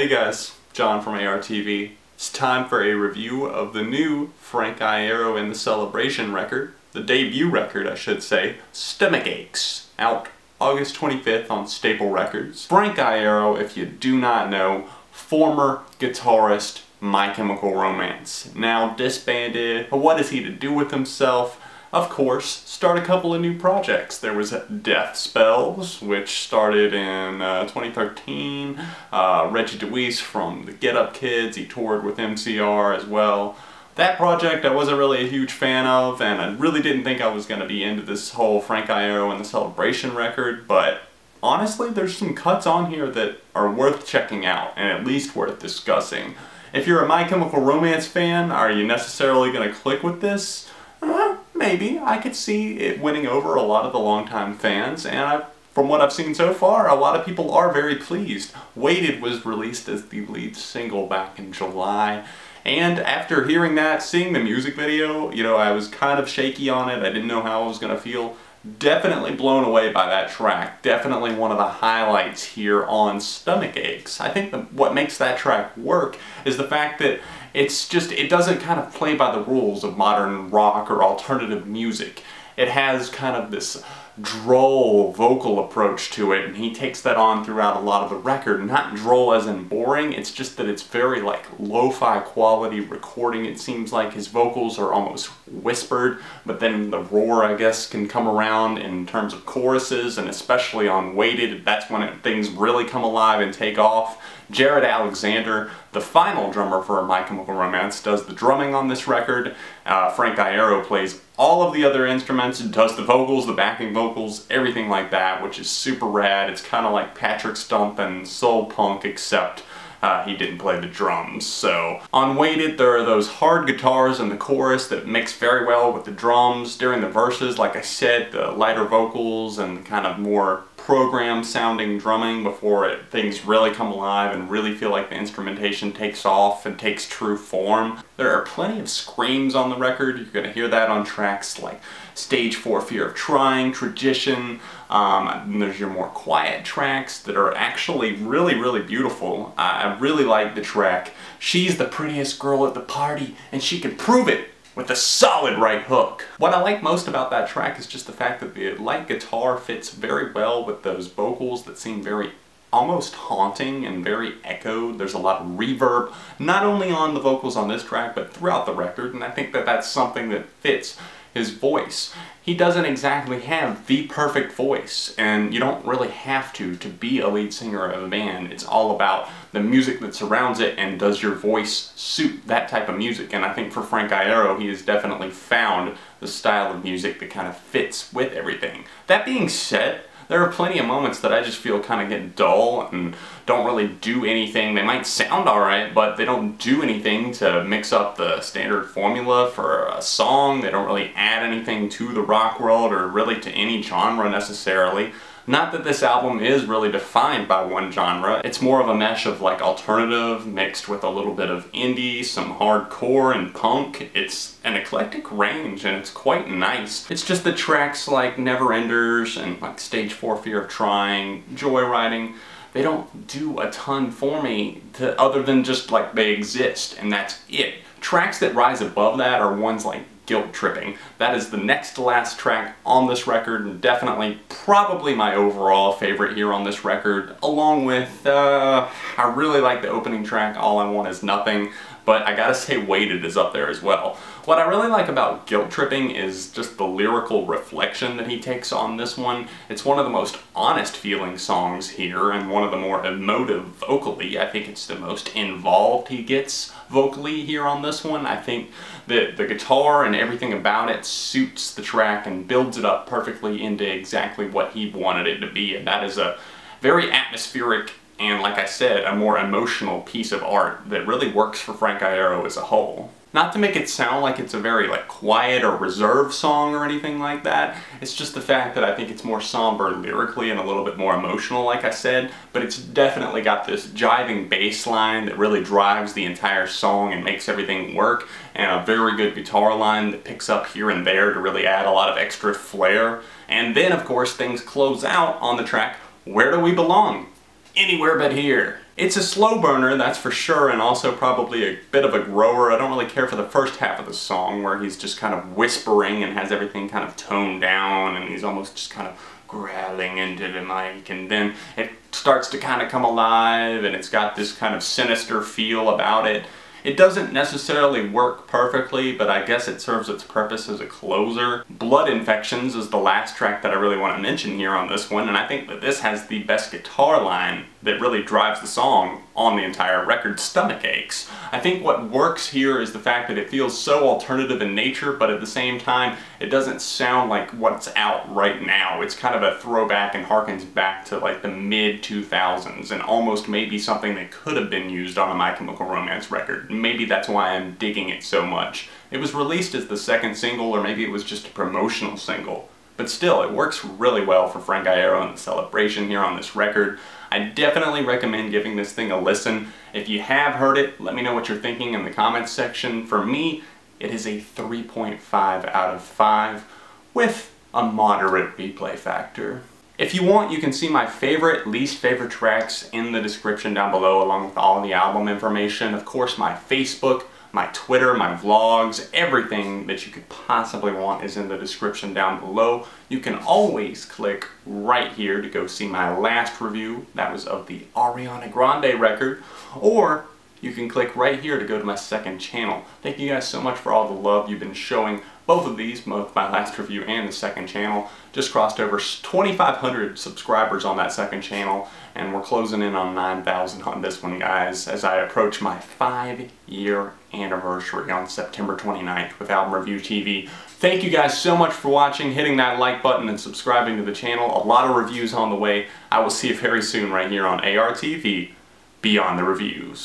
guys, John from ARTV. It's time for a review of the new Frank Iero and the Cellabration record, the debut record I should say, Stomachaches, out August 25th on Staple Records. Frank Iero, if you do not know, former guitarist, My Chemical Romance. Now disbanded, but what is he to do with himself? Of course, start a couple of new projects. There was Death Spells, which started in 2013. Reggie DeWeese from the Get Up Kids, he toured with MCR as well. That project I wasn't really a huge fan of, and I really didn't think I was going to be into this whole Frank Iero and the Cellabration record, but honestly, there's some cuts on here that are worth checking out, and at least worth discussing. If you're a My Chemical Romance fan, are you necessarily going to click with this? Maybe. I could see it winning over a lot of the longtime fans, and from what I've seen so far, a lot of people are very pleased. Waited was released as the lead single back in July, and after hearing that, seeing the music video, you know, I was kind of shaky on it. I didn't know how I was going to feel. Definitely blown away by that track. Definitely one of the highlights here on Stomachaches. I think what makes that track work is the fact that it doesn't kind of play by the rules of modern rock or alternative music. It has kind of this droll vocal approach to it, and he takes that on throughout a lot of the record. Not droll as in boring, it's just that it's very like lo-fi quality recording. It seems like his vocals are almost whispered, but then the roar, I guess, can come around in terms of choruses, and especially on Waited, that's when things really come alive and take off. Jared Alexander, the final drummer for My Chemical Romance, does the drumming on this record. Frank Iero plays all of the other instruments, does the vocals, the backing vocals, everything like that, which is super rad. It's kind of like Patrick Stump and Soul Punk, except he didn't play the drums. So on Waited, there are those hard guitars in the chorus that mix very well with the drums. During the verses, like I said, the lighter vocals and kind of more program sounding drumming before things really come alive and really feel like the instrumentation takes off and takes true form. There are plenty of screams on the record. You're going to hear that on tracks like Stage 4 Fear of Trying, Tragician, and there's your more quiet tracks that are actually really beautiful. I really like the track She's the Prettiest Girl at the Party and She Can Prove It with a solid right hook. What I like most about that track is just the fact that the light guitar fits very well with those vocals that seem very almost haunting and very echoed. There's a lot of reverb, not only on the vocals on this track, but throughout the record, and I think that that's something that fits his voice. He doesn't exactly have the perfect voice, and you don't really have to be a lead singer of a band. It's all about the music that surrounds it, and does your voice suit that type of music? And I think for Frank Iero, he has definitely found the style of music that kind of fits with everything. That being said, there are plenty of moments that I just feel kind of get dull and don't really do anything. They might sound alright, but they don't do anything to mix up the standard formula for a song. They don't really add anything to the rock world or really to any genre necessarily. Not that this album is really defined by one genre. It's more of a mesh of like alternative mixed with a little bit of indie, some hardcore and punk. It's an eclectic range and it's quite nice. It's just the tracks like Neverenders and like Stage 4 Fear of Trying, Joyriding, they don't do a ton for me other than just like they exist, and that's it. Tracks that rise above that are ones like Guilt Tripping. That is the next to last track on this record, and definitely probably my overall favorite here on this record, along with, I really like the opening track, All I Want Is Nothing, but I gotta say Waited is up there as well. What I really like about Guilt Tripping is just the lyrical reflection that he takes on this one. It's one of the most honest feeling songs here, and one of the more emotive vocally. I think it's the most involved he gets vocally here on this one. I think that the guitar and everything about it suits the track and builds it up perfectly into exactly what he wanted it to be, and that is a very atmospheric and, like I said, a more emotional piece of art that really works for Frank Iero as a whole. Not to make it sound like it's a very like quiet or reserved song or anything like that, it's just the fact that I think it's more somber lyrically and a little bit more emotional, like I said, but it's definitely got this jiving bass line that really drives the entire song and makes everything work, and a very good guitar line that picks up here and there to really add a lot of extra flair. And then, of course, things close out on the track Where Do We Belong? Anywhere But Here. It's a slow burner, that's for sure, and also probably a bit of a grower. I don't really care for the first half of the song where he's just kind of whispering and has everything kind of toned down and he's almost just kind of growling into the mic, and then it starts to kind of come alive and it's got this kind of sinister feel about it. It doesn't necessarily work perfectly, but I guess it serves its purpose as a closer. Blood Infections is the last track that I really want to mention here on this one, and I think that this has the best guitar line that really drives the song on the entire record, Stomachaches. I think what works here is the fact that it feels so alternative in nature, but at the same time, it doesn't sound like what's out right now. It's kind of a throwback and harkens back to like the mid-2000s and almost maybe something that could have been used on a My Chemical Romance record. Maybe that's why I'm digging it so much. It was released as the second single, or maybe it was just a promotional single. But still, it works really well for Frank Iero and the Cellabration here on this record. I definitely recommend giving this thing a listen. If you have heard it, let me know what you're thinking in the comments section. For me, it is a 3.5 out of 5 with a moderate replay factor. If you want, you can see my favorite, least favorite tracks in the description down below, along with all the album information. Of course, my Facebook, my Twitter, my vlogs, everything that you could possibly want is in the description down below. You can always click right here to go see my last review. That was of the Ariana Grande record. Or you can click right here to go to my second channel. Thank you guys so much for all the love you've been showing. Both of these, both my last review and the second channel, just crossed over 2,500 subscribers on that second channel, and we're closing in on 9,000 on this one, guys, as I approach my 5-year anniversary on September 29th with Album Review TV. Thank you guys so much for watching, hitting that like button, and subscribing to the channel. A lot of reviews on the way. I will see you very soon right here on ARTV, Beyond the Reviews.